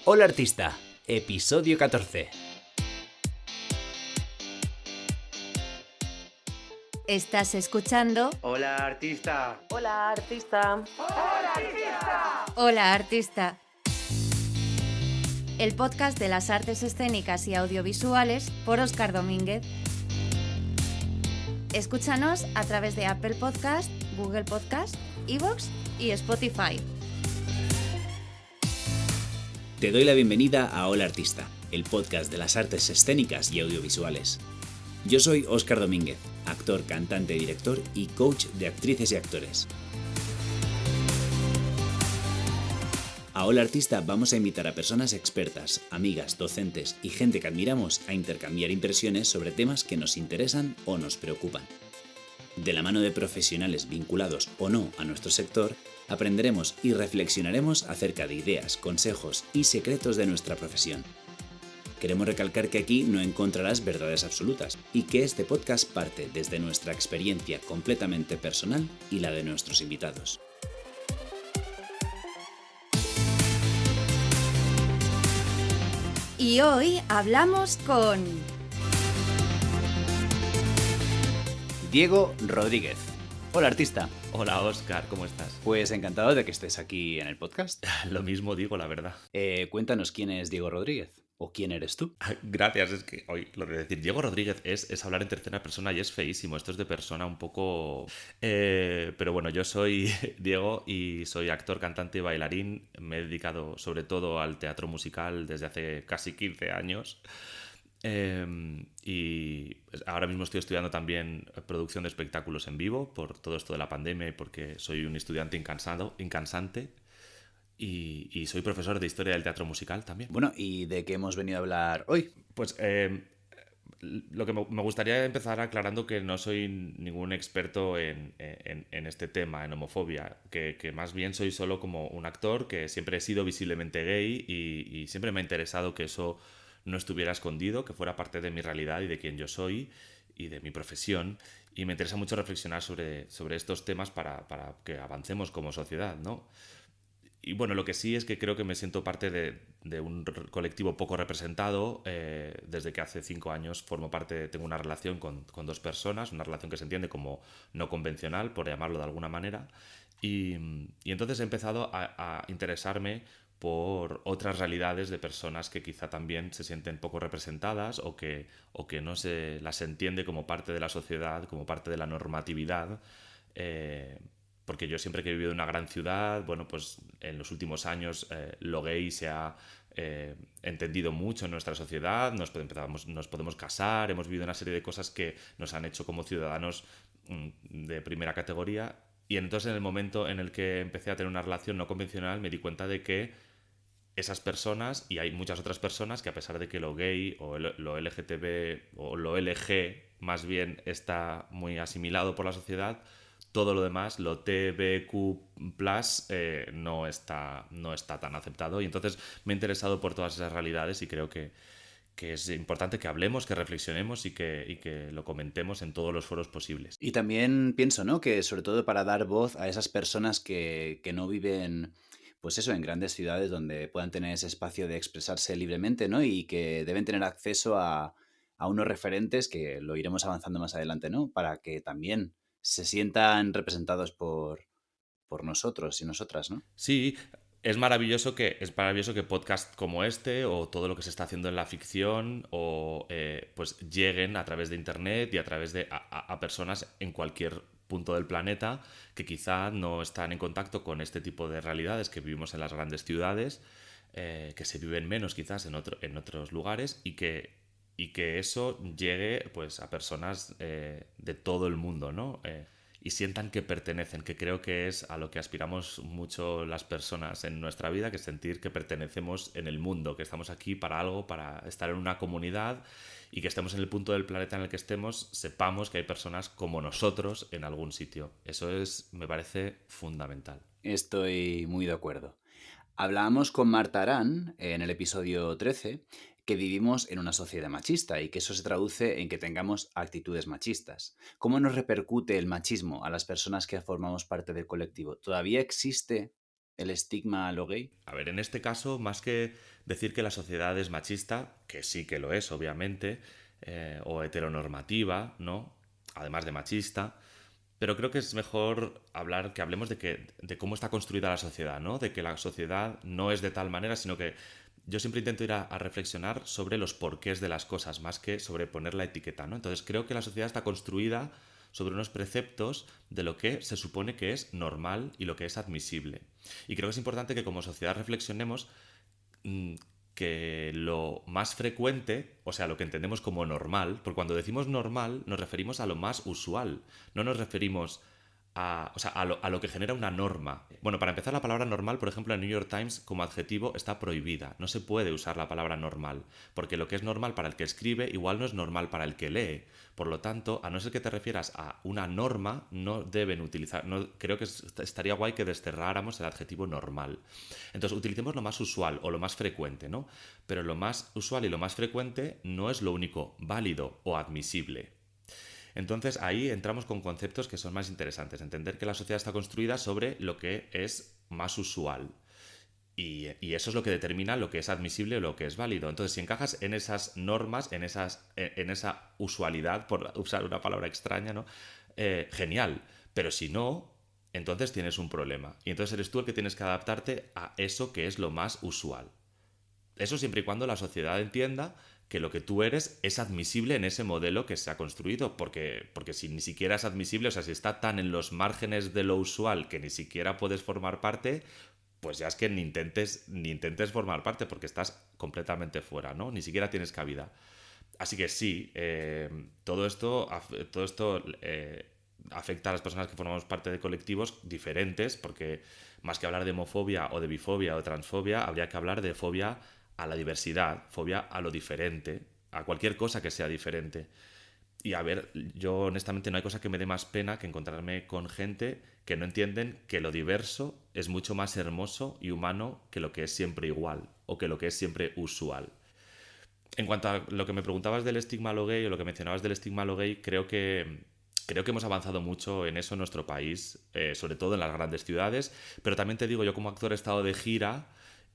Hola Artista, episodio 14. Estás escuchando Hola artista. Hola, artista. ¡Hola, artista! Hola Artista, el podcast de las artes escénicas y audiovisuales por Óscar Domínguez. Escúchanos a través de Apple Podcast, Google Podcast, iVoox y Spotify. Te doy la bienvenida a Hola Artista, el podcast de las artes escénicas y audiovisuales. Yo soy Óscar Domínguez, actor, cantante, director y coach de actrices y actores. A Hola Artista vamos a invitar a personas expertas, amigas, docentes y gente que admiramos a intercambiar impresiones sobre temas que nos interesan o nos preocupan. De la mano de profesionales vinculados o no a nuestro sector, aprenderemos y reflexionaremos acerca de ideas, consejos y secretos de nuestra profesión. Queremos recalcar que aquí no encontrarás verdades absolutas y que este podcast parte desde nuestra experiencia completamente personal y la de nuestros invitados. Y hoy hablamos con Diego Rodríguez. Hola Artista. Hola Óscar, ¿cómo estás? Pues encantado de que estés aquí en el podcast. Lo mismo digo, la verdad. Cuéntanos quién es Diego Rodríguez o quién eres tú. Gracias, es que hoy lo de decir Diego Rodríguez es hablar en tercera persona y es feísimo. Esto es de persona un poco... pero bueno, yo soy Diego y soy actor, cantante y bailarín. Me he dedicado sobre todo al teatro musical desde hace casi 15 años. Y ahora mismo estoy estudiando también producción de espectáculos en vivo por todo esto de la pandemia y porque soy un estudiante incansante y soy profesor de historia del teatro musical también. Bueno, ¿y de qué hemos venido a hablar hoy? Pues lo que me gustaría empezar aclarando que no soy ningún experto en este tema, en homofobia, que más bien soy solo como un actor que siempre he sido visiblemente gay y siempre me ha interesado que eso no estuviera escondido, que fuera parte de mi realidad y de quién yo soy y de mi profesión. Y me interesa mucho reflexionar sobre estos temas para que avancemos como sociedad, ¿no? Y bueno, lo que sí es que creo que me siento parte de un colectivo poco representado. Desde que hace 5 años tengo una relación con dos personas, una relación que se entiende como no convencional, por llamarlo de alguna manera. Y entonces he empezado a interesarme por otras realidades de personas que quizá también se sienten poco representadas o que no se las entiende como parte de la sociedad, como parte de la normatividad. Porque yo siempre que he vivido en una gran ciudad, bueno, pues en los últimos años lo gay se ha entendido mucho en nuestra sociedad, nos podemos casar, hemos vivido una serie de cosas que nos han hecho como ciudadanos de primera categoría. Y entonces en el momento en el que empecé a tener una relación no convencional me di cuenta de que esas personas, y hay muchas otras personas que a pesar de que lo gay o lo LGTB o lo LG más bien está muy asimilado por la sociedad, todo lo demás, lo TBQ+, no está tan aceptado. Y entonces me he interesado por todas esas realidades y creo que es importante que hablemos, que reflexionemos y que lo comentemos en todos los foros posibles. Y también pienso, ¿no?, que sobre todo para dar voz a esas personas que no viven, pues eso, en grandes ciudades donde puedan tener ese espacio de expresarse libremente, ¿no? Y que deben tener acceso a unos referentes que lo iremos avanzando más adelante, ¿no? Para que también se sientan representados por nosotros y nosotras, ¿no? Sí, es maravilloso que podcast como este o todo lo que se está haciendo en la ficción o pues lleguen a través de internet y a través de a personas en cualquier punto del planeta que quizá no están en contacto con este tipo de realidades que vivimos en las grandes ciudades, que se viven menos quizás en otros lugares y que eso llegue pues a personas de todo el mundo, ¿no? Y sientan que pertenecen, que creo que es a lo que aspiramos mucho las personas en nuestra vida, que es sentir que pertenecemos en el mundo, que estamos aquí para algo, para estar en una comunidad y que estemos en el punto del planeta en el que estemos, sepamos que hay personas como nosotros en algún sitio. Eso me parece fundamental. Estoy muy de acuerdo. Hablábamos con Marta Arán en el episodio 13 que vivimos en una sociedad machista y que eso se traduce en que tengamos actitudes machistas. ¿Cómo nos repercute el machismo a las personas que formamos parte del colectivo? ¿Todavía existe el estigma a lo gay? A ver, en este caso, más que decir que la sociedad es machista, que sí que lo es, obviamente, o heteronormativa, ¿no? Además de machista, pero creo que es mejor hablar, que hablemos de cómo está construida la sociedad, ¿no? De que la sociedad no es de tal manera, sino que yo siempre intento ir a reflexionar sobre los porqués de las cosas, más que sobre poner la etiqueta, ¿no? Entonces creo que la sociedad está construida sobre unos preceptos de lo que se supone que es normal y lo que es admisible. Y creo que es importante que como sociedad reflexionemos que lo más frecuente, o sea, lo que entendemos como normal, porque cuando decimos normal nos referimos a lo más usual, no nos referimos o sea, a lo que genera una norma. Bueno, para empezar, la palabra normal, por ejemplo, en New York Times como adjetivo está prohibida. No se puede usar la palabra normal, porque lo que es normal para el que escribe igual no es normal para el que lee. Por lo tanto, a no ser que te refieras a una norma, no deben utilizar... No, creo que estaría guay que desterráramos el adjetivo normal. Entonces, utilicemos lo más usual o lo más frecuente, ¿no? Pero lo más usual y lo más frecuente no es lo único válido o admisible. Entonces ahí entramos con conceptos que son más interesantes. Entender que la sociedad está construida sobre lo que es más usual. Y eso es lo que determina lo que es admisible o lo que es válido. Entonces, si encajas en esas normas, en esa usualidad, por usar una palabra extraña, ¿no? Genial. Pero si no, entonces tienes un problema. Y entonces eres tú el que tienes que adaptarte a eso que es lo más usual. Eso siempre y cuando la sociedad entienda que lo que tú eres es admisible en ese modelo que se ha construido, porque si ni siquiera es admisible, o sea, si está tan en los márgenes de lo usual que ni siquiera puedes formar parte, pues ya es que ni intentes formar parte, porque estás completamente fuera, ¿no? Ni siquiera tienes cabida. Así que sí, todo esto afecta a las personas que formamos parte de colectivos diferentes, porque más que hablar de homofobia o de bifobia o de transfobia, habría que hablar de fobia a la diversidad, fobia a lo diferente, a cualquier cosa que sea diferente. Y a ver, yo honestamente no hay cosa que me dé más pena que encontrarme con gente que no entienden que lo diverso es mucho más hermoso y humano que lo que es siempre igual o que lo que es siempre usual. En cuanto a lo que me preguntabas del estigma a lo gay o lo que mencionabas del estigma a lo gay, creo que hemos avanzado mucho en eso en nuestro país, sobre todo en las grandes ciudades, pero también te digo, yo como actor he estado de gira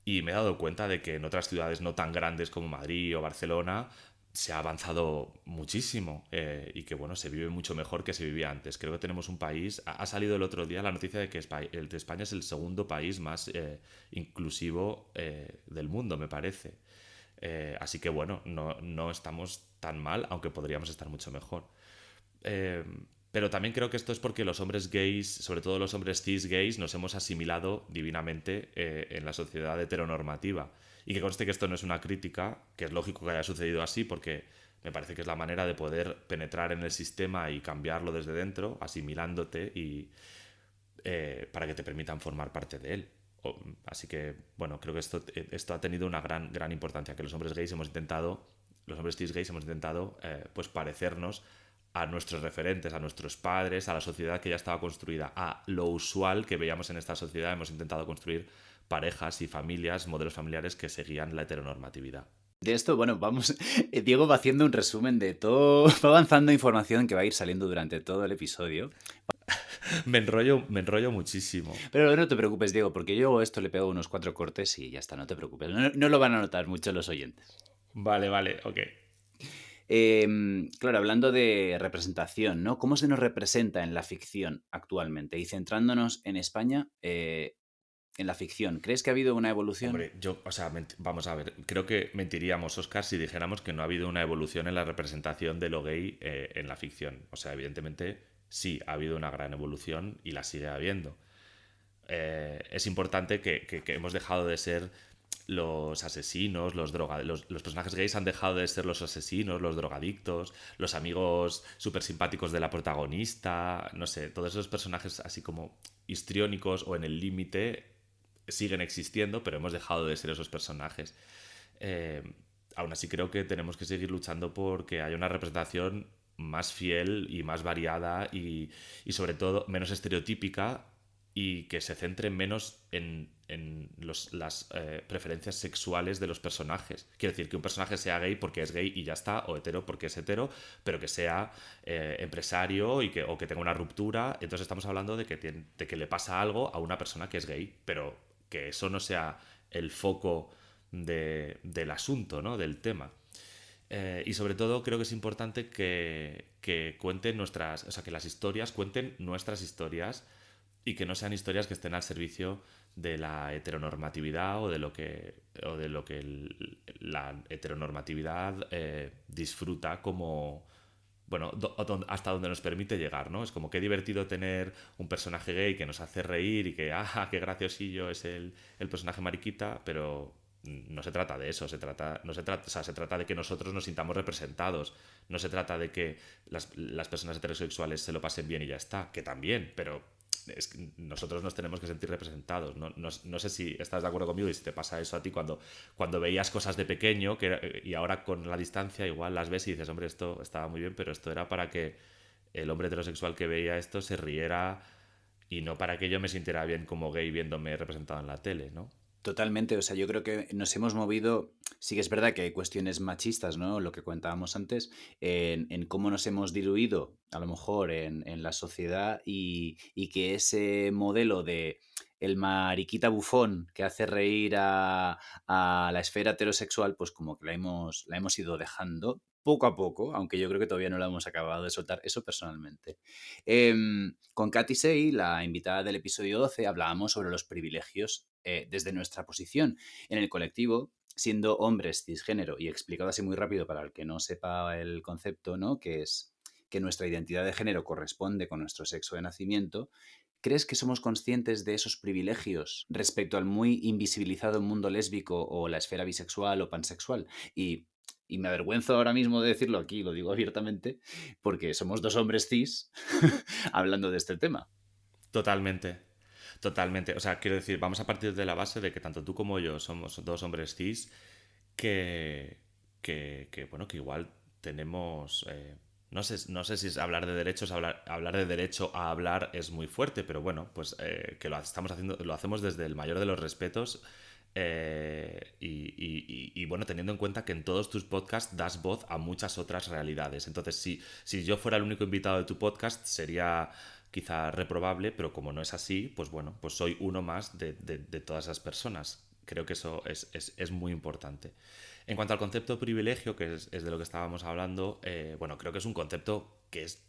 y me he dado cuenta de que en otras ciudades no tan grandes como Madrid o Barcelona se ha avanzado muchísimo y que bueno, se vive mucho mejor que se vivía antes. Creo que tenemos un país, ha salido el otro día la noticia de que España es el segundo país más inclusivo del mundo, me parece. Así que bueno, no estamos tan mal, aunque podríamos estar mucho mejor. Pero también creo que esto es porque los hombres gays, sobre todo los hombres cis gays, nos hemos asimilado divinamente en la sociedad heteronormativa. Y que conste que esto no es una crítica, que es lógico que haya sucedido así, porque me parece que es la manera de poder penetrar en el sistema y cambiarlo desde dentro, asimilándote y para que te permitan formar parte de él. Así que, bueno, creo que esto ha tenido una gran importancia, que los hombres cis gays hemos intentado pues parecernos a nuestros referentes, a nuestros padres, a la sociedad que ya estaba construida, a lo usual que veíamos en esta sociedad. Hemos intentado construir parejas y familias, modelos familiares que seguían la heteronormatividad. De esto, bueno, vamos. Diego va haciendo un resumen de todo, va avanzando información que va a ir saliendo durante todo el episodio. Me enrollo muchísimo. Pero no te preocupes, Diego, porque yo esto le pego unos 4 cortes y ya está, no te preocupes. No lo van a notar mucho los oyentes. Vale, ok. Claro, hablando de representación, ¿no? ¿Cómo se nos representa en la ficción actualmente? Y centrándonos en España, en la ficción, ¿crees que ha habido una evolución? Hombre, vamos a ver, creo que mentiríamos, Óscar, si dijéramos que no ha habido una evolución en la representación de lo gay en la ficción. O sea, evidentemente sí, ha habido una gran evolución y la sigue habiendo. Es importante que hemos dejado de ser los asesinos, los personajes gays han dejado de ser los asesinos, los drogadictos, los amigos súper simpáticos de la protagonista, no sé, todos esos personajes así como histriónicos o en el límite siguen existiendo, pero hemos dejado de ser esos personajes. Aún así creo que tenemos que seguir luchando porque haya una representación más fiel y más variada y sobre todo menos estereotípica y que se centre menos en las preferencias sexuales de los personajes. Quiero decir, que un personaje sea gay porque es gay y ya está, o hetero porque es hetero, pero que sea empresario o que tenga una ruptura. Entonces estamos hablando de que le pasa algo a una persona que es gay, pero que eso no sea el foco del asunto, ¿no? Del tema. Y sobre todo creo que es importante que cuenten o sea, que las historias cuenten nuestras historias y que no sean historias que estén al servicio de la heteronormatividad o de lo que la heteronormatividad disfruta como, bueno, hasta donde nos permite llegar, ¿no? Es como qué divertido tener un personaje gay que nos hace reír y que, qué graciosillo es el personaje mariquita, pero no se trata de eso, no se trata, o sea, se trata de que nosotros nos sintamos representados, no se trata de que las personas heterosexuales se lo pasen bien y ya está, que también, pero es que nosotros nos tenemos que sentir representados. No sé si estás de acuerdo conmigo y si te pasa eso a ti cuando veías cosas de pequeño y ahora con la distancia igual las ves y dices, hombre, esto estaba muy bien, pero esto era para que el hombre heterosexual que veía esto se riera y no para que yo me sintiera bien como gay viéndome representado en la tele, ¿no? Totalmente, o sea, yo creo que nos hemos movido, sí que es verdad que hay cuestiones machistas, ¿no? Lo que comentábamos antes, en cómo nos hemos diluido, a lo mejor, en la sociedad y que ese modelo de el mariquita bufón que hace reír a la esfera heterosexual, pues como que la hemos ido dejando poco a poco, aunque yo creo que todavía no la hemos acabado de soltar, eso personalmente. Con Katy Say, la invitada del episodio 12, hablábamos sobre los privilegios desde nuestra posición en el colectivo, siendo hombres cisgénero, y explicado así muy rápido para el que no sepa el concepto, ¿no? Que es que nuestra identidad de género corresponde con nuestro sexo de nacimiento. ¿Crees que somos conscientes de esos privilegios respecto al muy invisibilizado mundo lésbico o la esfera bisexual o pansexual? Y me avergüenzo ahora mismo de decirlo aquí, lo digo abiertamente, porque somos dos hombres cis hablando de este tema. Totalmente, totalmente. O sea, quiero decir, vamos a partir de la base de que tanto tú como yo somos dos hombres cis que, bueno, que igual tenemos... no sé si es hablar de derechos, hablar de derecho a hablar es muy fuerte, pero bueno, pues que lo estamos haciendo, lo hacemos desde el mayor de los respetos bueno, teniendo en cuenta que en todos tus podcasts das voz a muchas otras realidades. Entonces, si yo fuera el único invitado de tu podcast, sería quizá reprobable, pero como no es así, pues bueno, pues soy uno más de todas esas personas. Creo que eso es muy importante. En cuanto al concepto de privilegio, que es de lo que estábamos hablando, bueno, creo que es un concepto que es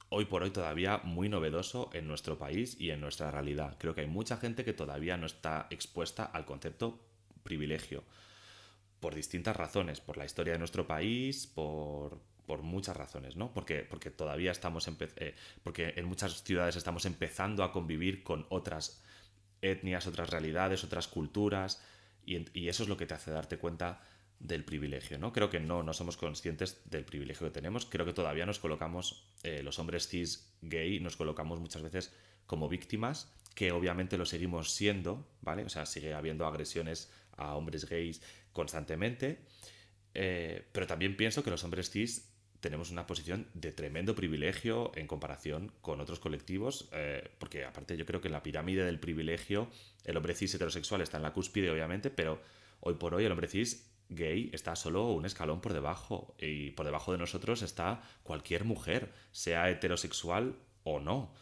hoy por hoy todavía muy novedoso en nuestro país y en nuestra realidad. Creo que hay mucha gente que todavía no está expuesta al concepto privilegio por distintas razones, por la historia de nuestro país, por muchas razones, ¿no? Porque todavía porque en muchas ciudades estamos empezando a convivir con otras etnias, otras realidades, otras culturas, y eso es lo que te hace darte cuenta del privilegio, ¿no? Creo que no somos conscientes del privilegio que tenemos. Creo que todavía nos colocamos, los hombres cis gay, nos colocamos muchas veces como víctimas, que obviamente lo seguimos siendo, ¿vale? O sea, sigue habiendo agresiones a hombres gays constantemente, pero también pienso que los hombres cis tenemos una posición de tremendo privilegio en comparación con otros colectivos, porque aparte yo creo que en la pirámide del privilegio el hombre cis heterosexual está en la cúspide, obviamente, pero hoy por hoy el hombre cis gay está solo un escalón por debajo, y por debajo de nosotros está cualquier mujer, sea heterosexual o no.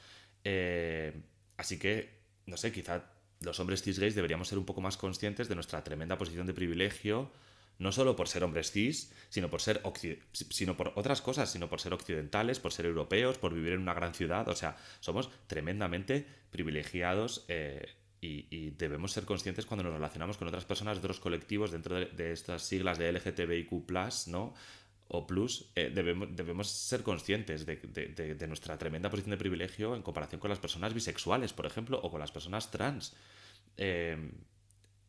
Eh, Así que, no sé, quizá los hombres cis gays deberíamos ser un poco más conscientes de nuestra tremenda posición de privilegio, no solo por ser hombres cis, sino por otras cosas, sino por ser occidentales, por ser europeos, por vivir en una gran ciudad. O sea, somos tremendamente privilegiados, y debemos ser conscientes cuando nos relacionamos con otras personas de otros colectivos dentro de estas siglas de LGTBIQ+, ¿no? O plus, debemos ser conscientes de nuestra tremenda posición de privilegio en comparación con las personas bisexuales, por ejemplo, o con las personas trans. Eh,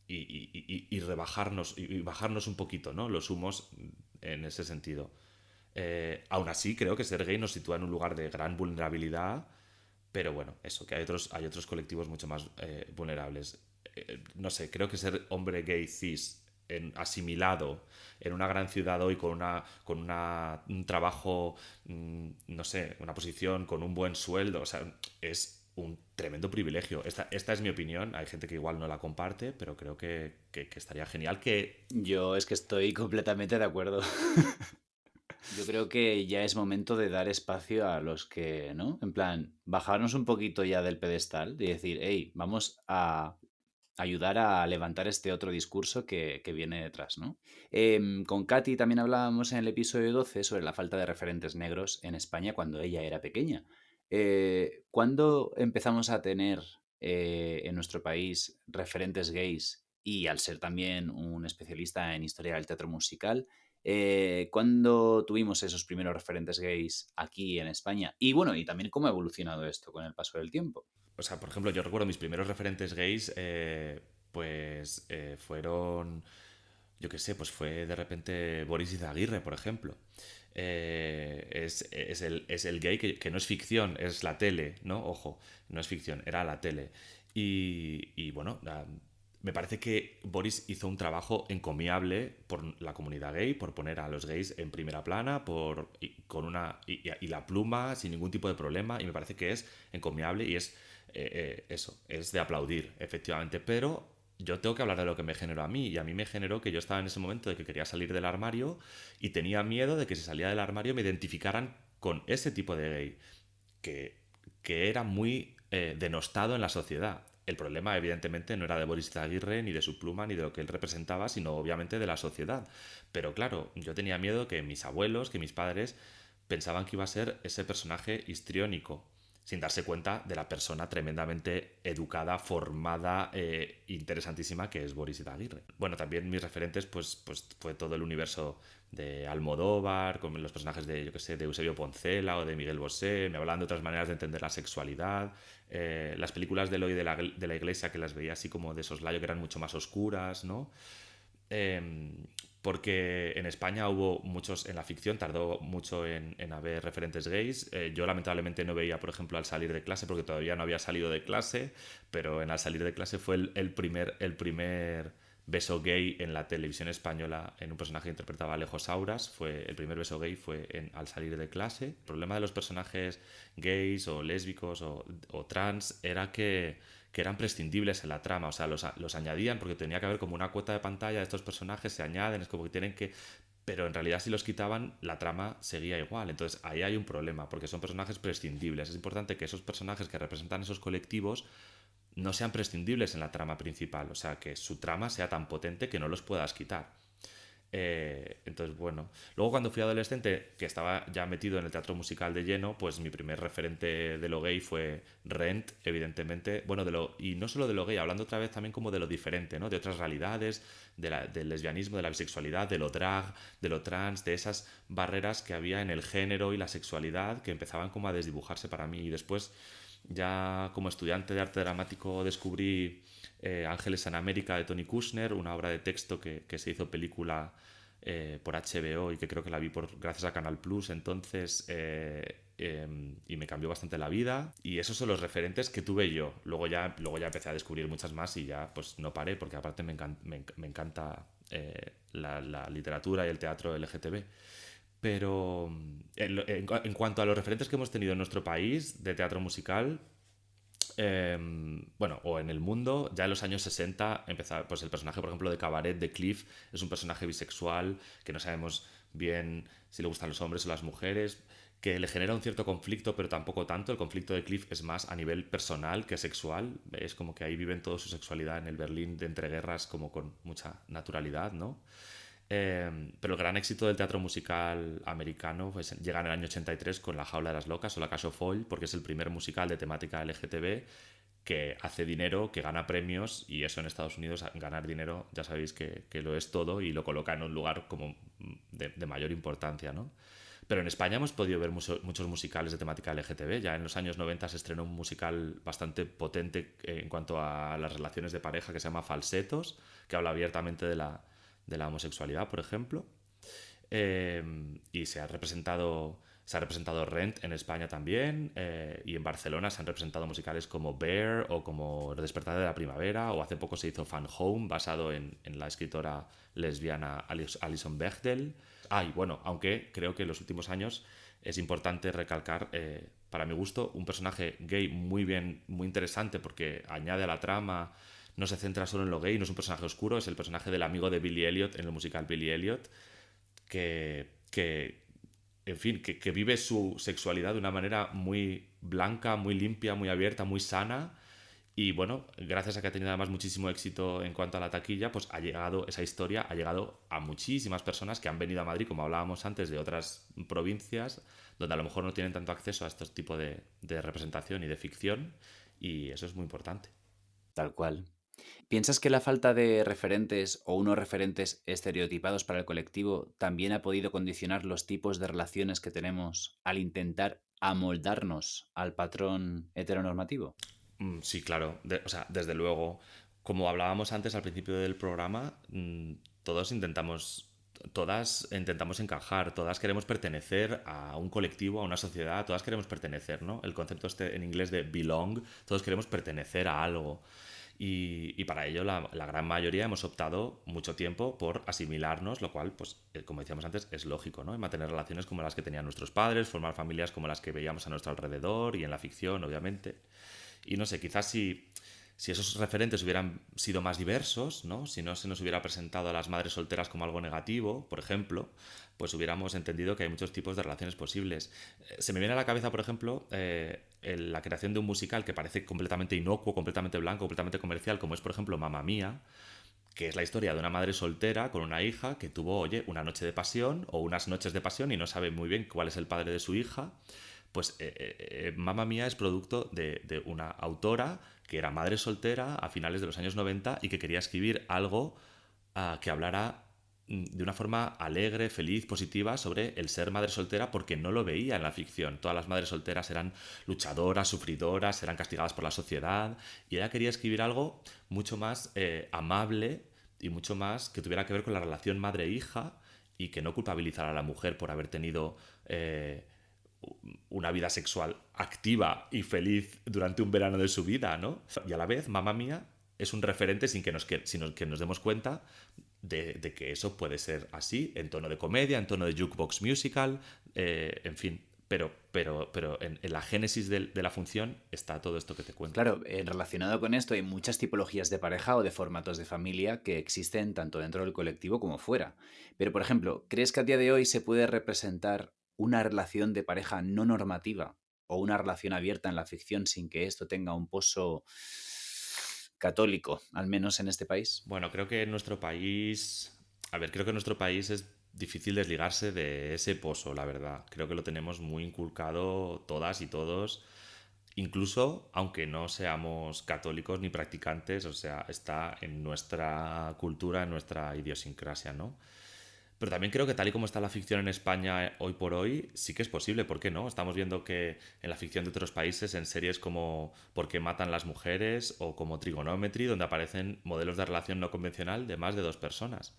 y rebajarnos y bajarnos un poquito, ¿no? Los humos en ese sentido. Aún así, creo que ser gay nos sitúa en un lugar de gran vulnerabilidad, pero bueno, eso, que hay otros colectivos mucho más vulnerables. No sé, creo que ser hombre gay cis asimilado en una gran ciudad hoy un trabajo, no sé, una posición con un buen sueldo, o sea, es un tremendo privilegio. Esta es mi opinión, hay gente que igual no la comparte, pero creo que estaría genial que... Yo es que estoy completamente de acuerdo. Yo creo que ya es momento de dar espacio a los que, ¿no? En plan, bajarnos un poquito ya del pedestal y decir, hey, vamos a ayudar a levantar este otro discurso que viene detrás, ¿no? Con Katy también hablábamos en el episodio 12 sobre la falta de referentes negros en España cuando ella era pequeña. ¿Cuándo empezamos a tener en nuestro país referentes gays? Y al ser también un especialista en historia del teatro musical, ¿cuándo tuvimos esos primeros referentes gays aquí en España? Y bueno, y también cómo ha evolucionado esto con el paso del tiempo. O sea, por ejemplo, yo recuerdo mis primeros referentes gays, fueron, yo qué sé, pues fue de repente Boris Izaguirre, por ejemplo. Es el gay que no es ficción, es la tele, ¿no? Ojo, no es ficción, era la tele. Y bueno, me parece que Boris hizo un trabajo encomiable por la comunidad gay, por poner a los gays en primera plana, y la pluma sin ningún tipo de problema, y me parece que es encomiable y eso, es de aplaudir, efectivamente, pero yo tengo que hablar de lo que me generó a mí, y a mí me generó que yo estaba en ese momento de que quería salir del armario y tenía miedo de que si salía del armario me identificaran con ese tipo de gay, que, que era muy denostado en la sociedad. El problema, evidentemente, no era de Boris Izaguirre, ni de su pluma, ni de lo que él representaba, sino obviamente de la sociedad. Pero claro, yo tenía miedo que mis abuelos, que mis padres, pensaban que iba a ser ese personaje histriónico, sin darse cuenta de la persona tremendamente educada, formada, interesantísima que es Boris Izaguirre. Bueno, también mis referentes pues fue todo el universo de Almodóvar, con los personajes de, yo qué sé, de Eusebio Poncela o de Miguel Bosé, me hablaban de otras maneras de entender la sexualidad, las películas de Eloy de la Iglesia, que las veía así como de soslayo, que eran mucho más oscuras, ¿no? Eh, Porque en España hubo muchos, en la ficción tardó mucho en haber referentes gays. Yo lamentablemente no veía, por ejemplo, Al salir de clase, porque todavía no había salido de clase, pero en Al salir de clase fue el primer beso gay en la televisión española en un personaje que interpretaba Alejo Sauras. El primer beso gay fue en Al salir de clase. El problema de los personajes gays o lésbicos o trans era que eran prescindibles en la trama, o sea, los añadían porque tenía que haber como una cuota de pantalla de estos personajes, se añaden, es como que tienen que... Pero en realidad si los quitaban, la trama seguía igual. Entonces ahí hay un problema, porque son personajes prescindibles. Es importante que esos personajes que representan esos colectivos no sean prescindibles en la trama principal, o sea, que su trama sea tan potente que no los puedas quitar. Entonces, bueno. Luego cuando fui adolescente, que estaba ya metido en el teatro musical de lleno, pues mi primer referente de lo gay fue Rent, evidentemente. Bueno, y no solo de lo gay, hablando otra vez también como de lo diferente, ¿no? De otras realidades, del lesbianismo, de la bisexualidad, de lo drag, de lo trans, de esas barreras que había en el género y la sexualidad que empezaban como a desdibujarse para mí. Y después, ya como estudiante de arte dramático, descubrí Ángeles en América de Tony Kushner, una obra de texto que se hizo película por HBO y que creo que la vi gracias a Canal Plus entonces, y me cambió bastante la vida, y esos son los referentes que tuve yo. Luego ya empecé a descubrir muchas más y ya pues no paré, porque aparte me encanta la literatura y el teatro LGTB. Pero en cuanto a los referentes que hemos tenido en nuestro país de teatro musical, bueno, o en el mundo, ya en los años 60 empezaba, pues el personaje, por ejemplo, de Cabaret, de Cliff, es un personaje bisexual que no sabemos bien si le gustan los hombres o las mujeres, que le genera un cierto conflicto, pero tampoco tanto. El conflicto de Cliff es más a nivel personal que sexual. Es como que ahí viven toda su sexualidad en el Berlín de entreguerras como con mucha naturalidad, ¿no? Pero el gran éxito del teatro musical americano pues, llega en el año 83 con La jaula de las locas o La Cage aux Folles, porque es el primer musical de temática LGTB que hace dinero, que gana premios, y eso en Estados Unidos, ganar dinero, ya sabéis que lo es todo, y lo coloca en un lugar como de mayor importancia, ¿no? Pero en España hemos podido ver muchos musicales de temática LGTB. Ya en los años 90 se estrenó un musical bastante potente en cuanto a las relaciones de pareja, que se llama Falsetos, que habla abiertamente de la homosexualidad, por ejemplo. Y se ha representado Rent en España también, y en Barcelona se han representado musicales como Bear o como El despertar de la primavera, o hace poco se hizo Fan Home, basado en la escritora lesbiana Alison Bechdel. Y bueno, aunque creo que en los últimos años es importante recalcar, para mi gusto, un personaje gay muy bien, muy interesante, porque añade a la trama, no se centra solo en lo gay, no es un personaje oscuro, es el personaje del amigo de Billy Elliot en el musical Billy Elliot, que en fin, que vive su sexualidad de una manera muy blanca, muy limpia, muy abierta, muy sana, Y bueno, gracias a que ha tenido además muchísimo éxito en cuanto a la taquilla, pues esa historia ha llegado a muchísimas personas que han venido a Madrid, como hablábamos antes, de otras provincias, donde a lo mejor no tienen tanto acceso a estos tipos de representación y de ficción, y eso es muy importante. Tal cual. ¿Piensas que la falta de referentes o unos referentes estereotipados para el colectivo también ha podido condicionar los tipos de relaciones que tenemos al intentar amoldarnos al patrón heteronormativo? Sí, claro. O sea, desde luego, como hablábamos antes al principio del programa, todas intentamos encajar, todas queremos pertenecer a un colectivo, a una sociedad, todas queremos pertenecer, ¿no? El concepto este en inglés de belong, todos queremos pertenecer a algo. Y para ello la gran mayoría hemos optado mucho tiempo por asimilarnos, lo cual, pues, como decíamos antes, es lógico, ¿no? Mantener relaciones como las que tenían nuestros padres, formar familias como las que veíamos a nuestro alrededor y en la ficción, obviamente. Y no sé, quizás si esos referentes hubieran sido más diversos, ¿no? Si no se nos hubiera presentado a las madres solteras como algo negativo, por ejemplo, pues hubiéramos entendido que hay muchos tipos de relaciones posibles. Se me viene a la cabeza, por ejemplo, la creación de un musical que parece completamente inocuo, completamente blanco, completamente comercial, como es, por ejemplo, Mamma Mía, que es la historia de una madre soltera con una hija que tuvo, oye, una noche de pasión o unas noches de pasión y no sabe muy bien cuál es el padre de su hija. Pues Mamma Mía es producto de una autora que era madre soltera a finales de los años 90 y que quería escribir algo que hablara de una forma alegre, feliz, positiva sobre el ser madre soltera porque no lo veía en la ficción. Todas las madres solteras eran luchadoras, sufridoras, eran castigadas por la sociedad y ella quería escribir algo mucho más amable y mucho más que tuviera que ver con la relación madre-hija y que no culpabilizara a la mujer por haber tenido una vida sexual activa y feliz durante un verano de su vida, ¿no? Y a la vez, Mamma Mía es un referente sin que nos demos cuenta de que eso puede ser así, en tono de comedia, en tono de jukebox musical, en fin. Pero en la génesis de la función está todo esto que te cuento. Claro, relacionado con esto hay muchas tipologías de pareja o de formatos de familia que existen tanto dentro del colectivo como fuera. Pero, por ejemplo, ¿crees que a día de hoy se puede representar una relación de pareja no normativa o una relación abierta en la ficción sin que esto tenga un pozo católico, al menos en este país? Bueno, creo que en nuestro país... A ver, creo que en nuestro país es difícil desligarse de ese pozo, la verdad. Creo que lo tenemos muy inculcado todas y todos, incluso aunque no seamos católicos ni practicantes, o sea, está en nuestra cultura, en nuestra idiosincrasia, ¿no? Pero también creo que tal y como está la ficción en España hoy por hoy, sí que es posible, ¿por qué no? Estamos viendo que en la ficción de otros países, en series como ¿Por qué matan las mujeres? O como Trigonometry, donde aparecen modelos de relación no convencional de más de dos personas.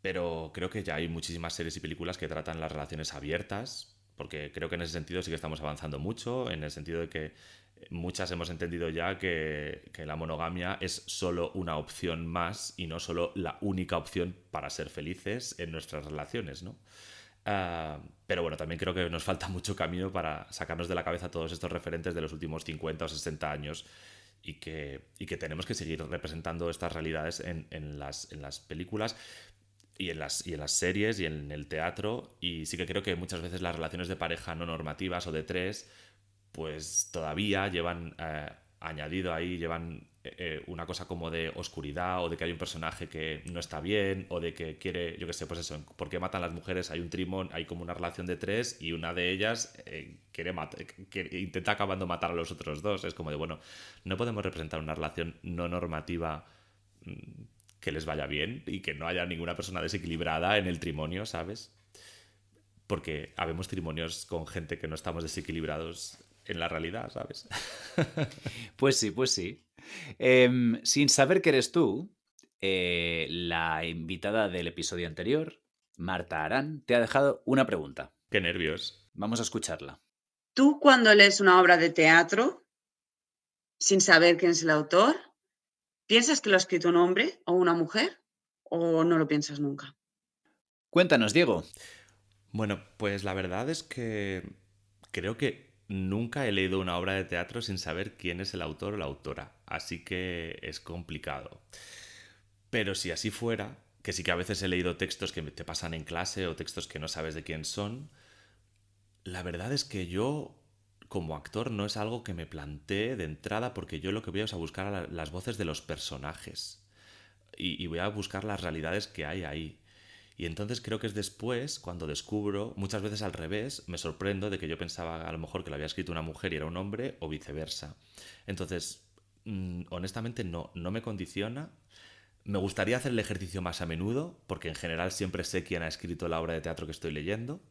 Pero creo que ya hay muchísimas series y películas que tratan las relaciones abiertas, porque creo que en ese sentido sí que estamos avanzando mucho, en el sentido de que muchas hemos entendido ya que la monogamia es solo una opción más y no solo la única opción para ser felices en nuestras relaciones, ¿no? Pero bueno, también creo que nos falta mucho camino para sacarnos de la cabeza todos estos referentes de los últimos 50 o 60 años y que tenemos que seguir representando estas realidades en las películas y en las series y en el teatro. Y sí que creo que muchas veces las relaciones de pareja no normativas o de tres pues todavía llevan añadido ahí, llevan una cosa como de oscuridad o de que hay un personaje que no está bien o de que quiere, yo qué sé, pues eso, ¿por qué matan las mujeres? Hay un trimón, hay como una relación de tres y una de ellas intenta acabando matar a los otros dos. Es como de, bueno, no podemos representar una relación no normativa que les vaya bien y que no haya ninguna persona desequilibrada en el trimonio, ¿sabes? Porque habemos trimonios con gente que no estamos desequilibrados en la realidad, ¿sabes? Pues sí, pues sí. Sin saber que eres tú, la invitada del episodio anterior, Marta Arán, te ha dejado una pregunta. Qué nervios. Vamos a escucharla. ¿Tú cuando lees una obra de teatro, sin saber quién es el autor, piensas que lo ha escrito un hombre o una mujer o no lo piensas nunca? Cuéntanos, Diego. Bueno, pues la verdad es que creo que nunca he leído una obra de teatro sin saber quién es el autor o la autora, así que es complicado. Pero si así fuera, que sí que a veces he leído textos que te pasan en clase o textos que no sabes de quién son, la verdad es que yo como actor no es algo que me plantee de entrada, porque yo lo que voy a es a buscar las voces de los personajes y voy a buscar las realidades que hay ahí. Y entonces creo que es después cuando descubro, muchas veces al revés, me sorprendo de que yo pensaba a lo mejor que lo había escrito una mujer y era un hombre, o viceversa. Entonces, honestamente no me condiciona. Me gustaría hacer el ejercicio más a menudo, porque en general siempre sé quién ha escrito la obra de teatro que estoy leyendo.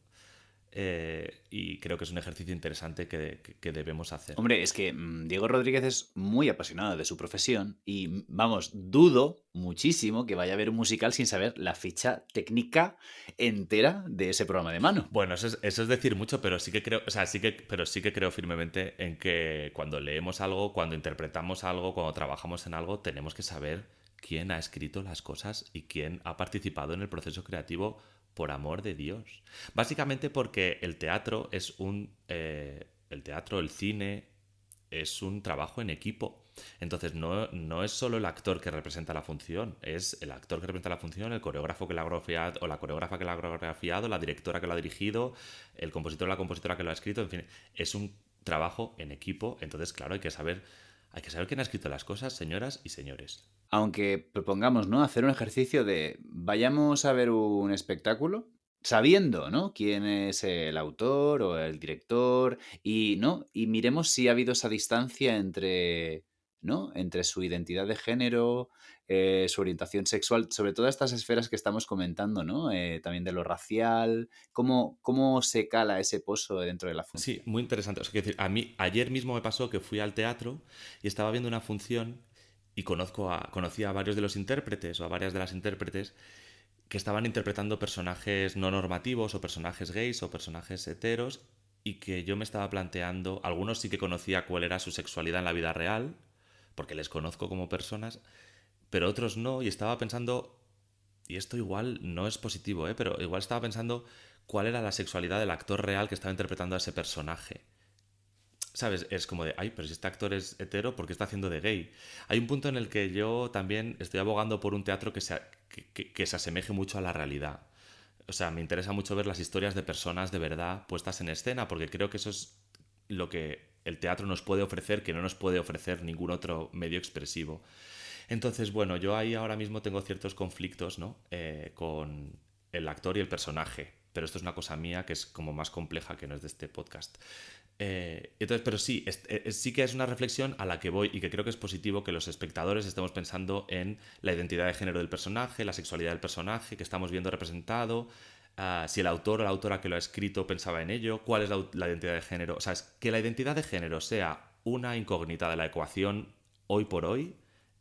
Y creo que es un ejercicio interesante que debemos hacer. Hombre, es que Diego Rodríguez es muy apasionado de su profesión y, vamos, dudo muchísimo que vaya a ver un musical sin saber la ficha técnica entera de ese programa de mano. Bueno, eso es decir mucho, pero sí que creo, pero sí que creo firmemente en que cuando leemos algo, cuando interpretamos algo, cuando trabajamos en algo, tenemos que saber quién ha escrito las cosas y quién ha participado en el proceso creativo, por amor de Dios. Básicamente porque el teatro es el cine es un trabajo en equipo. Entonces no es solo el actor que representa la función, es el actor que representa la función, el coreógrafo que la ha coreografiado, o la coreógrafa que la ha coreografiado, la directora que lo ha dirigido, el compositor o la compositora que lo ha escrito, en fin, es un trabajo en equipo. Entonces, claro, hay que saber quién ha escrito las cosas, señoras y señores. Aunque propongamos, ¿no?, hacer un ejercicio de vayamos a ver un espectáculo sabiendo, ¿no?, quién es el autor o el director y miremos si ha habido esa distancia entre, ¿no?, entre su identidad de género, su orientación sexual, sobre todas estas esferas que estamos comentando, ¿no? También de lo racial, cómo se cala ese pozo dentro de la función. Sí, muy interesante. O sea, quiero decir, a mí ayer mismo me pasó que fui al teatro y estaba viendo una función y conocí a varios de los intérpretes o a varias de las intérpretes que estaban interpretando personajes no normativos o personajes gays o personajes heteros, y que yo me estaba planteando, algunos sí que conocía cuál era su sexualidad en la vida real, porque les conozco como personas, pero otros no, y estaba pensando, y esto igual no es positivo, pero igual estaba pensando cuál era la sexualidad del actor real que estaba interpretando a ese personaje. ¿Sabes? Es como de, ay, pero si este actor es hetero, ¿por qué está haciendo de gay? Hay un punto en el que yo también estoy abogando por un teatro que se asemeje mucho a la realidad. O sea, me interesa mucho ver las historias de personas de verdad puestas en escena, porque creo que eso es lo que el teatro nos puede ofrecer, que no nos puede ofrecer ningún otro medio expresivo. Entonces, bueno, yo ahí ahora mismo tengo ciertos conflictos, ¿no? Con el actor y el personaje, pero esto es una cosa mía que es como más compleja, que no es de este podcast. Entonces, pero sí, sí que es una reflexión a la que voy, y que creo que es positivo que los espectadores estemos pensando en la identidad de género del personaje, la sexualidad del personaje que estamos viendo representado, si el autor o la autora que lo ha escrito pensaba en ello, cuál es la identidad de género. O sea, es que la identidad de género sea una incógnita de la ecuación hoy por hoy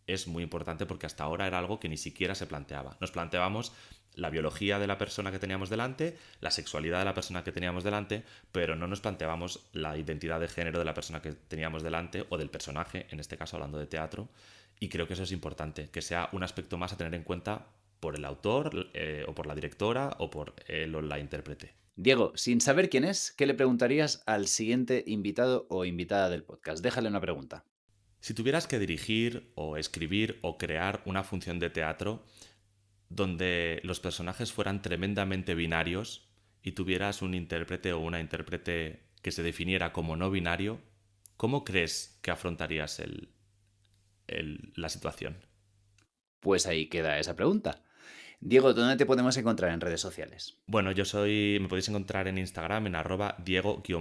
es muy importante, porque hasta ahora era algo que ni siquiera se planteaba. Nos planteábamos la biología de la persona que teníamos delante, la sexualidad de la persona que teníamos delante, pero no nos planteábamos la identidad de género de la persona que teníamos delante, o del personaje, en este caso hablando de teatro, y creo que eso es importante, que sea un aspecto más a tener en cuenta por el autor, o por la directora, o por él o la intérprete. Diego, sin saber quién es, ¿qué le preguntarías al siguiente invitado o invitada del podcast? Déjale una pregunta. Si tuvieras que dirigir o escribir o crear una función de teatro donde los personajes fueran tremendamente binarios y tuvieras un intérprete o una intérprete que se definiera como no binario, ¿cómo crees que afrontarías la situación? Pues ahí queda esa pregunta. Diego, ¿dónde te podemos encontrar en redes sociales? Bueno, me podéis encontrar en Instagram en @Diego_RDRGZ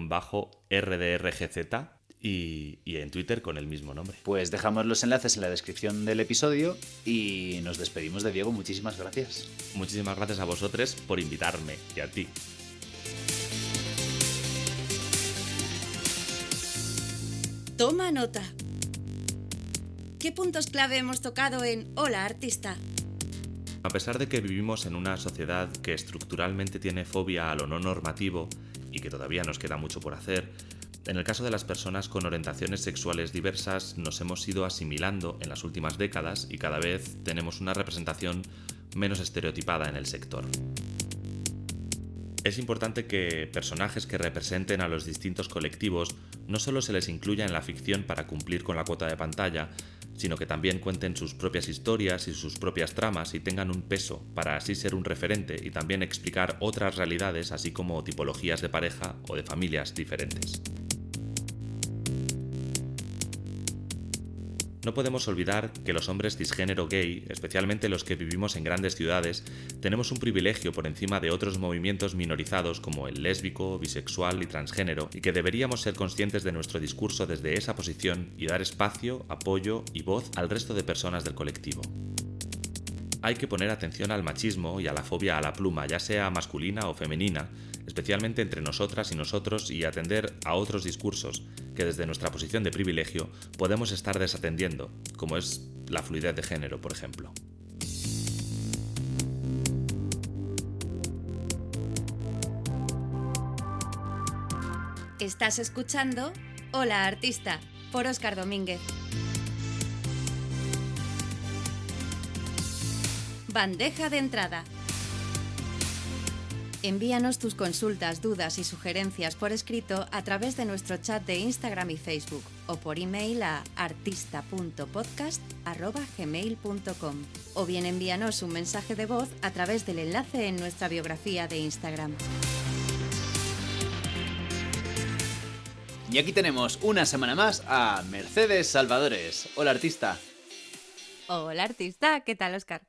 y en Twitter con el mismo nombre. Pues dejamos los enlaces en la descripción del episodio y nos despedimos de Diego. Muchísimas gracias. Muchísimas gracias a vosotros por invitarme, y a ti. Toma nota. ¿Qué puntos clave hemos tocado en Hola Artista? A pesar de que vivimos en una sociedad que estructuralmente tiene fobia a lo no normativo y que todavía nos queda mucho por hacer, en el caso de las personas con orientaciones sexuales diversas nos hemos ido asimilando en las últimas décadas y cada vez tenemos una representación menos estereotipada en el sector. Es importante que personajes que representen a los distintos colectivos no solo se les incluya en la ficción para cumplir con la cuota de pantalla, sino que también cuenten sus propias historias y sus propias tramas y tengan un peso para así ser un referente y también explicar otras realidades, así como tipologías de pareja o de familias diferentes. No podemos olvidar que los hombres cisgénero gay, especialmente los que vivimos en grandes ciudades, tenemos un privilegio por encima de otros movimientos minorizados como el lésbico, bisexual y transgénero, y que deberíamos ser conscientes de nuestro discurso desde esa posición y dar espacio, apoyo y voz al resto de personas del colectivo. Hay que poner atención al machismo y a la fobia a la pluma, ya sea masculina o femenina, especialmente entre nosotras y nosotros, y atender a otros discursos que desde nuestra posición de privilegio podemos estar desatendiendo, como es la fluidez de género, por ejemplo. Estás escuchando Hola Artista, por Óscar Domínguez. Bandeja de entrada. Envíanos tus consultas, dudas y sugerencias por escrito a través de nuestro chat de Instagram y Facebook o por email a artista.podcast@gmail.com o bien envíanos un mensaje de voz a través del enlace en nuestra biografía de Instagram. Y aquí tenemos una semana más a Mercedes Salvadores. Hola, artista. Hola Artista, ¿qué tal, Óscar?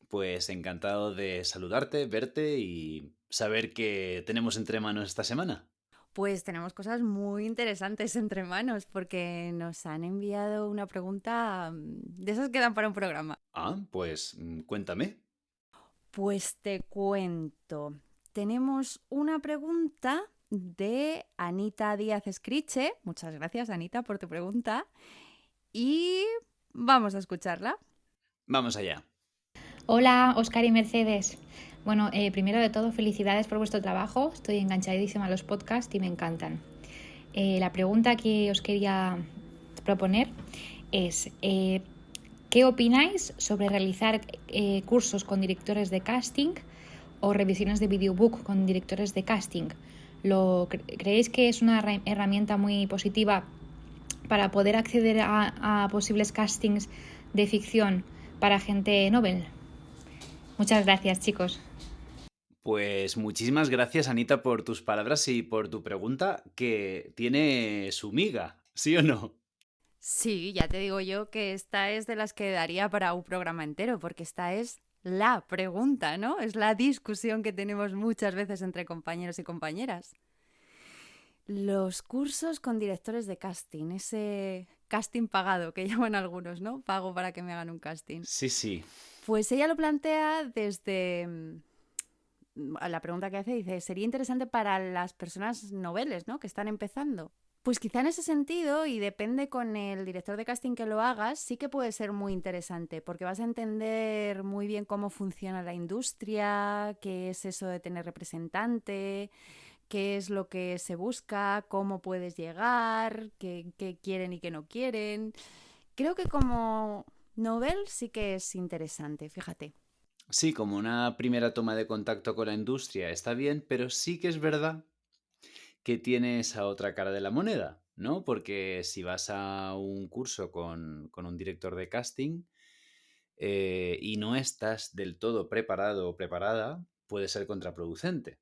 Pues encantado de saludarte, verte y saber qué tenemos entre manos esta semana. Pues tenemos cosas muy interesantes entre manos porque nos han enviado una pregunta de esas que dan para un programa. Pues cuéntame. Pues te cuento. Tenemos una pregunta de Anita Díaz Escriche. Muchas gracias, Anita, por tu pregunta. Y vamos a escucharla. Vamos allá. Hola, Óscar y Mercedes. Bueno, primero de todo, felicidades por vuestro trabajo. Estoy enganchadísima a los podcasts y me encantan. La pregunta que os quería proponer es, ¿qué opináis sobre realizar cursos con directores de casting o revisiones de videobook con directores de casting? ¿Creéis que es una herramienta muy positiva para poder acceder a posibles castings de ficción para gente novel? Muchas gracias, chicos. Pues muchísimas gracias, Anita, por tus palabras y por tu pregunta, que tiene su miga, ¿sí o no? Sí, ya te digo yo que esta es de las que daría para un programa entero, porque esta es la pregunta, ¿no? Es la discusión que tenemos muchas veces entre compañeros y compañeras. Los cursos con directores de casting, ese casting pagado que llaman algunos, ¿no? Pago para que me hagan un casting. Sí. Pues ella lo plantea desde la pregunta que hace, dice, sería interesante para las personas noveles, ¿no? Que están empezando. Pues quizá en ese sentido, y depende con el director de casting que lo hagas, sí que puede ser muy interesante, porque vas a entender muy bien cómo funciona la industria, qué es eso de tener representante, qué es lo que se busca, cómo puedes llegar, qué quieren y qué no quieren. Creo que como novel sí que es interesante, fíjate. Sí, como una primera toma de contacto con la industria está bien, pero sí que es verdad que tiene esa otra cara de la moneda, ¿no? Porque si vas a un curso con un director de casting y no estás del todo preparado o preparada, puede ser contraproducente.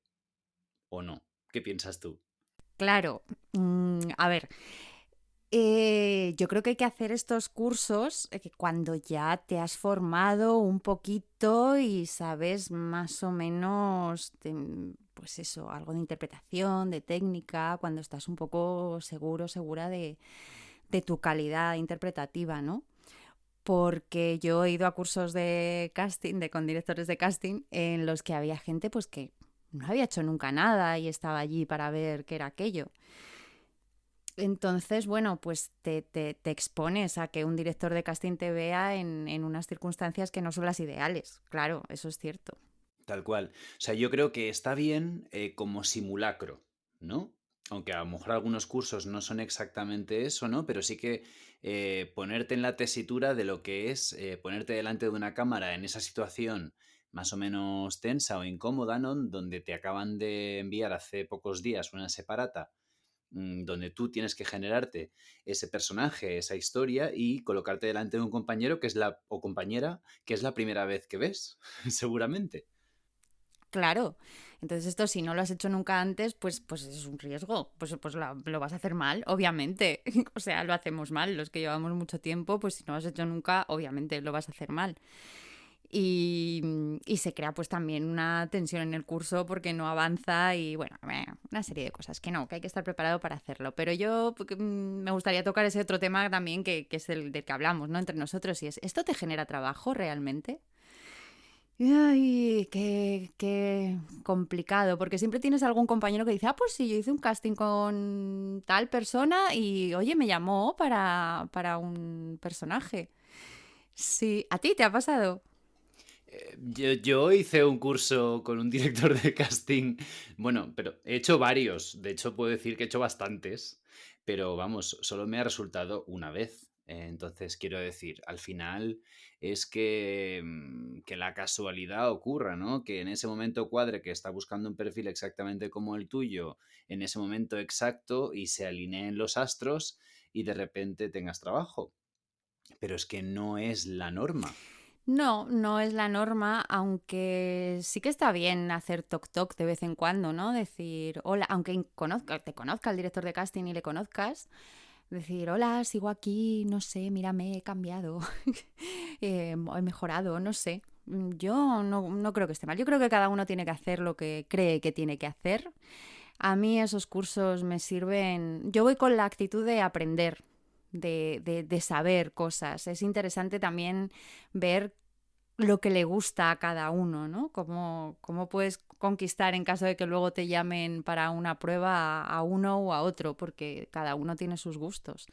¿O no? ¿Qué piensas tú? Claro, a ver, yo creo que hay que hacer estos cursos cuando ya te has formado un poquito y sabes más o menos, pues eso, algo de interpretación, de técnica, cuando estás un poco segura de tu calidad interpretativa, ¿no? Porque yo he ido a cursos de casting, con directores de casting, en los que había gente pues que no había hecho nunca nada y estaba allí para ver qué era aquello. Entonces, bueno, pues te expones a que un director de casting te vea en unas circunstancias que no son las ideales. Claro, eso es cierto. Tal cual. O sea, yo creo que está bien como simulacro, ¿no? Aunque a lo mejor algunos cursos no son exactamente eso, ¿no? Pero sí que ponerte en la tesitura de lo que es ponerte delante de una cámara en esa situación más o menos tensa o incómoda, ¿no? Donde te acaban de enviar hace pocos días una separata donde tú tienes que generarte ese personaje, esa historia y colocarte delante de un compañero que es o compañera que es la primera vez que ves, seguramente. Claro. Entonces esto, si no lo has hecho nunca antes, pues es un riesgo. Pues lo vas a hacer mal, obviamente. O sea, lo hacemos mal. Los que llevamos mucho tiempo, pues si no lo has hecho nunca, obviamente lo vas a hacer mal. Y se crea pues también una tensión en el curso porque no avanza y bueno, una serie de cosas que hay que estar preparado para hacerlo. Pero yo me gustaría tocar ese otro tema también que es el del que hablamos, ¿no? Entre nosotros, y es, ¿esto te genera trabajo realmente? Ay, qué complicado, porque siempre tienes algún compañero que dice, pues sí, yo hice un casting con tal persona y, oye, me llamó para un personaje. Sí, ¿a ti te ha pasado? Yo hice un curso con un director de casting, bueno, pero he hecho varios, de hecho puedo decir que he hecho bastantes, pero vamos, solo me ha resultado una vez. Entonces, quiero decir, al final es que la casualidad ocurra, ¿no? Que en ese momento cuadre que está buscando un perfil exactamente como el tuyo, en ese momento exacto, y se alineen los astros y de repente tengas trabajo. Pero es que no es la norma. No, no es la norma, aunque sí que está bien hacer toc de vez en cuando, ¿no? Decir, hola, aunque te conozca el director de casting y le conozcas, decir, hola, sigo aquí, no sé, mírame, he cambiado, he mejorado, no sé. Yo no creo que esté mal. Yo creo que cada uno tiene que hacer lo que cree que tiene que hacer. A mí esos cursos me sirven. Yo voy con la actitud de aprender, de saber cosas. Es interesante también ver lo que le gusta a cada uno, ¿no? Cómo puedes conquistar en caso de que luego te llamen para una prueba a uno o a otro, porque cada uno tiene sus gustos.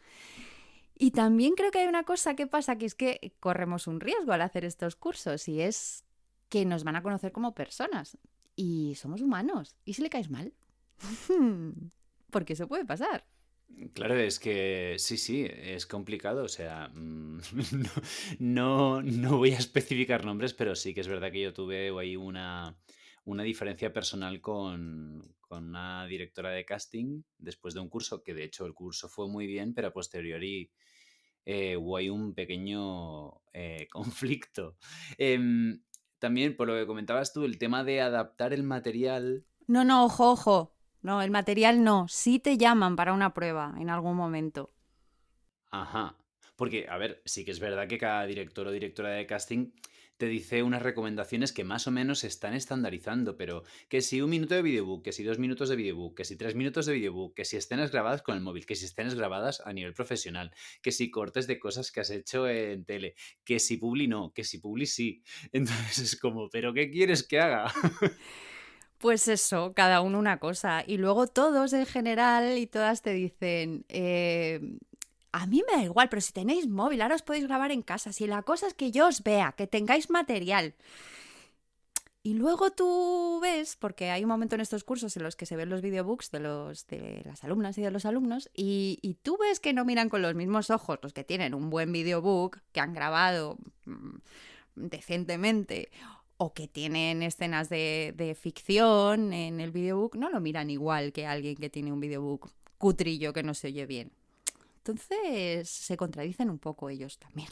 Y también creo que hay una cosa que pasa, que es que corremos un riesgo al hacer estos cursos, y es que nos van a conocer como personas. Y somos humanos. ¿Y si le caes mal? Porque eso puede pasar. Claro, es que sí, es complicado. O sea, no voy a especificar nombres, pero sí que es verdad que yo tuve ahí una diferencia personal con una directora de casting después de un curso, que de hecho el curso fue muy bien, pero a posteriori hubo ahí un pequeño conflicto. También, por lo que comentabas tú, el tema de adaptar el material. No, ojo, ojo. No, el material no. Sí te llaman para una prueba en algún momento. Ajá. Porque, a ver, sí que es verdad que cada director o directora de casting te dice unas recomendaciones que más o menos se están estandarizando, pero que si 1 minuto de videobook, que si 2 minutos de videobook, que si 3 minutos de videobook, que si escenas grabadas con el móvil, que si escenas grabadas a nivel profesional, que si cortes de cosas que has hecho en tele, que si publi no, que si publi sí. Entonces es como, ¿pero qué quieres que haga? Pues eso, cada uno una cosa. Y luego todos en general y todas te dicen, a mí me da igual, pero si tenéis móvil, ahora os podéis grabar en casa. Si la cosa es que yo os vea, que tengáis material. Y luego tú ves, porque hay un momento en estos cursos en los que se ven los videobooks de las alumnas y de los alumnos, y tú ves que no miran con los mismos ojos los que tienen un buen videobook, que han grabado decentemente, o que tienen escenas de ficción en el videobook, no lo miran igual que alguien que tiene un videobook cutrillo que no se oye bien. Entonces se contradicen un poco ellos también.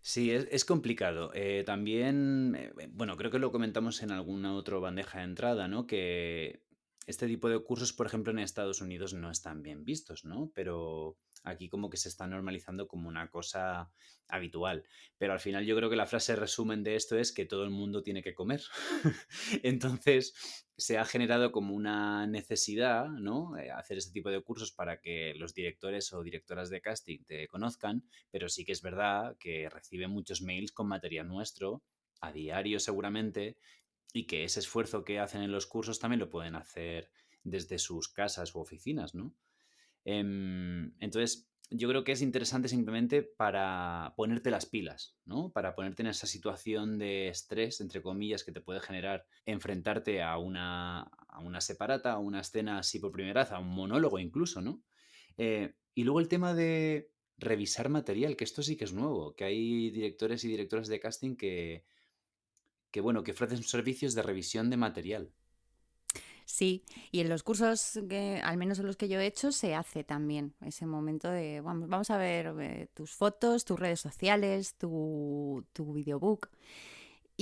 Sí, es complicado. También, bueno, creo que lo comentamos en alguna otra bandeja de entrada, ¿no? Que este tipo de cursos, por ejemplo, en Estados Unidos no están bien vistos, ¿no? Pero aquí como que se está normalizando como una cosa habitual. Pero al final yo creo que la frase resumen de esto es que todo el mundo tiene que comer. Entonces se ha generado como una necesidad, ¿no? Hacer este tipo de cursos para que los directores o directoras de casting te conozcan, pero sí que es verdad que recibe muchos mails con material nuestro a diario seguramente, y que ese esfuerzo que hacen en los cursos también lo pueden hacer desde sus casas u oficinas, ¿no? Entonces, yo creo que es interesante simplemente para ponerte las pilas, ¿no? Para ponerte en esa situación de estrés, entre comillas, que te puede generar enfrentarte a una separata, a una escena así por primera vez, a un monólogo incluso, ¿no? Y luego el tema de revisar material, que esto sí que es nuevo, que hay directores y directoras de casting bueno, que ofrecen servicios de revisión de material. Sí, y en los cursos, al menos en los que yo he hecho, se hace también ese momento de, vamos a ver tus fotos, tus redes sociales, tu videobook.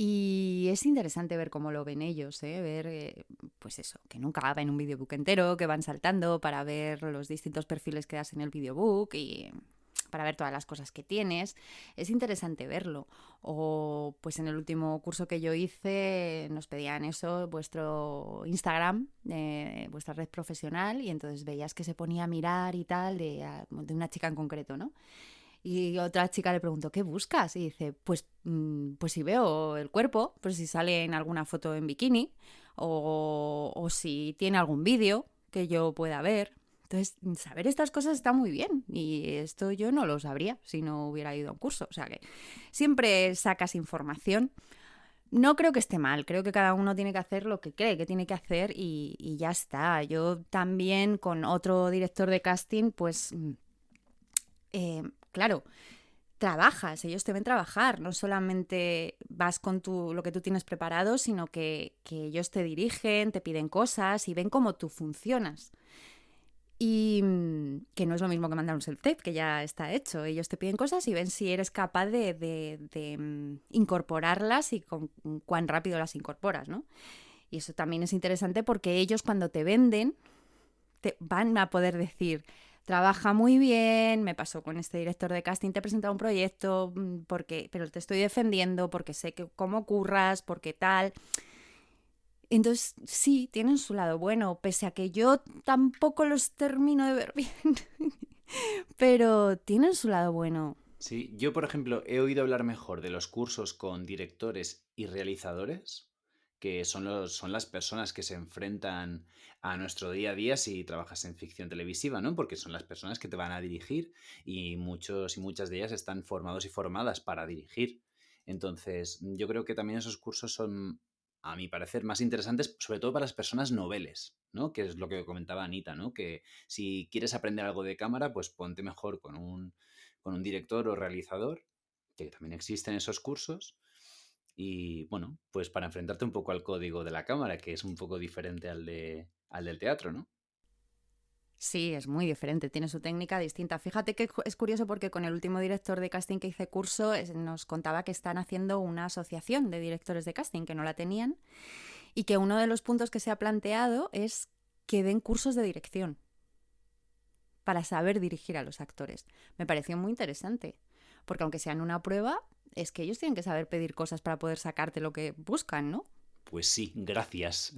Y es interesante ver cómo lo ven ellos, ver, pues eso, que nunca ven un videobook entero, que van saltando para ver los distintos perfiles que das en el videobook y para ver todas las cosas que tienes. Es interesante verlo. O pues en el último curso que yo hice nos pedían eso, vuestro Instagram, vuestra red profesional, y entonces veías que se ponía a mirar y tal de una chica en concreto, ¿no? Y otra chica le preguntó, ¿qué buscas? Y dice, pues si veo el cuerpo, pues si sale en alguna foto en bikini o si tiene algún vídeo que yo pueda ver. Entonces, saber estas cosas está muy bien y esto yo no lo sabría si no hubiera ido a un curso. O sea que siempre sacas información. No creo que esté mal, creo que cada uno tiene que hacer lo que cree que tiene que hacer y ya está. Yo también con otro director de casting, pues... claro, trabajas, ellos te ven trabajar, no solamente vas con lo que tú tienes preparado, sino que ellos te dirigen, te piden cosas y ven cómo tú funcionas. Y que no es lo mismo que mandar un self-tape, que ya está hecho. Ellos te piden cosas y ven si eres capaz de incorporarlas y con cuán rápido las incorporas, ¿no? Y eso también es interesante porque ellos cuando te venden te van a poder decir... Trabaja muy bien, me pasó con este director de casting, te he presentado un proyecto, pero te estoy defendiendo porque sé cómo curras, porque tal. Entonces, sí, tienen su lado bueno, pese a que yo tampoco los termino de ver bien, pero tienen su lado bueno. Sí, yo, por ejemplo, he oído hablar mejor de los cursos con directores y realizadores, que son las personas que se enfrentan a nuestro día a día si trabajas en ficción televisiva, ¿no? Porque son las personas que te van a dirigir y muchos y muchas de ellas están formados y formadas para dirigir. Entonces, yo creo que también esos cursos son, a mi parecer, más interesantes, sobre todo para las personas noveles, ¿no? Que es lo que comentaba Anita, ¿no? Que si quieres aprender algo de cámara, pues ponte mejor con un director o realizador, que también existen esos cursos. Y bueno, pues para enfrentarte un poco al código de la cámara, que es un poco diferente al del teatro, ¿no? Sí, es muy diferente, tiene su técnica distinta. Fíjate que es curioso porque con el último director de casting que hice curso nos contaba que están haciendo una asociación de directores de casting, que no la tenían, y que uno de los puntos que se ha planteado es que den cursos de dirección para saber dirigir a los actores. Me pareció muy interesante, porque aunque sean una prueba, es que ellos tienen que saber pedir cosas para poder sacarte lo que buscan, ¿no? Pues sí, gracias.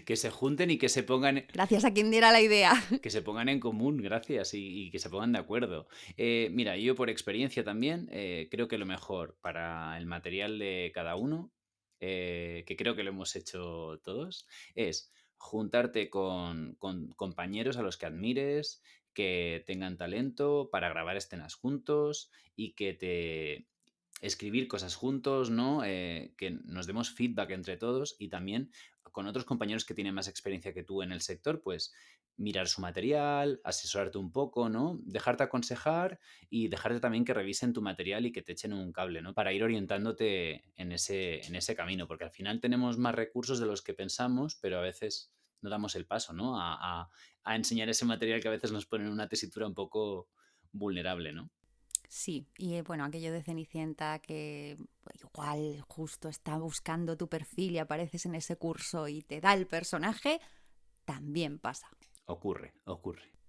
Que se junten y que se pongan... Gracias a quien diera la idea. Que se pongan en común, gracias, y que se pongan de acuerdo. Mira, yo por experiencia también creo que lo mejor para el material de cada uno, que creo que lo hemos hecho todos, es juntarte con compañeros a los que admires, que tengan talento para grabar escenas juntos y que escribir cosas juntos, ¿no? Que nos demos feedback entre todos y también con otros compañeros que tienen más experiencia que tú en el sector, pues mirar su material, asesorarte un poco, ¿no? Dejarte aconsejar y dejarte también que revisen tu material y que te echen un cable, ¿no? Para ir orientándote en ese camino, porque al final tenemos más recursos de los que pensamos, pero a veces no damos el paso, ¿no? A enseñar ese material que a veces nos pone en una tesitura un poco vulnerable, ¿no? Sí, y bueno, aquello de Cenicienta que igual justo está buscando tu perfil y apareces en ese curso y te da el personaje, también pasa. Ocurre.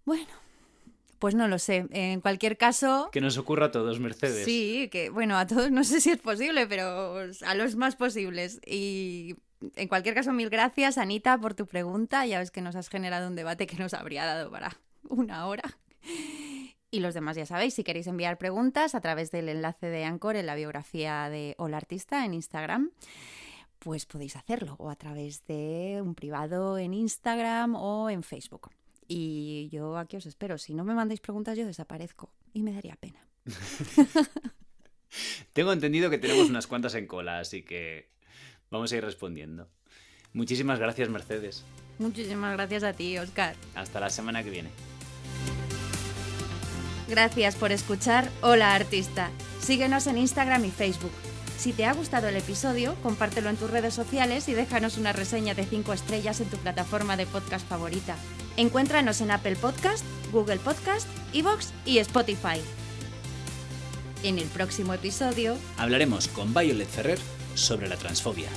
Bueno, pues no lo sé. En cualquier caso... Que nos ocurra a todos, Mercedes. Sí, que bueno, a todos no sé si es posible, pero a los más posibles. Y en cualquier caso, mil gracias, Anita, por tu pregunta. Ya ves que nos has generado un debate que nos habría dado para 1 hora. Y los demás ya sabéis, si queréis enviar preguntas a través del enlace de Anchor en la biografía de Hola Artista en Instagram, pues podéis hacerlo, o a través de un privado en Instagram o en Facebook. Y yo aquí os espero. Si no me mandáis preguntas, yo desaparezco y me daría pena. Tengo entendido que tenemos unas cuantas en cola, así que vamos a ir respondiendo. Muchísimas gracias, Mercedes. Muchísimas gracias a ti, Óscar. Hasta la semana que viene. Gracias por escuchar Hola Artista. Síguenos en Instagram y Facebook. Si te ha gustado el episodio, compártelo en tus redes sociales y déjanos una reseña de 5 estrellas en tu plataforma de podcast favorita. Encuéntranos en Apple Podcast, Google Podcast, iVoox y Spotify. En el próximo episodio hablaremos con Violet Ferrer sobre la transfobia.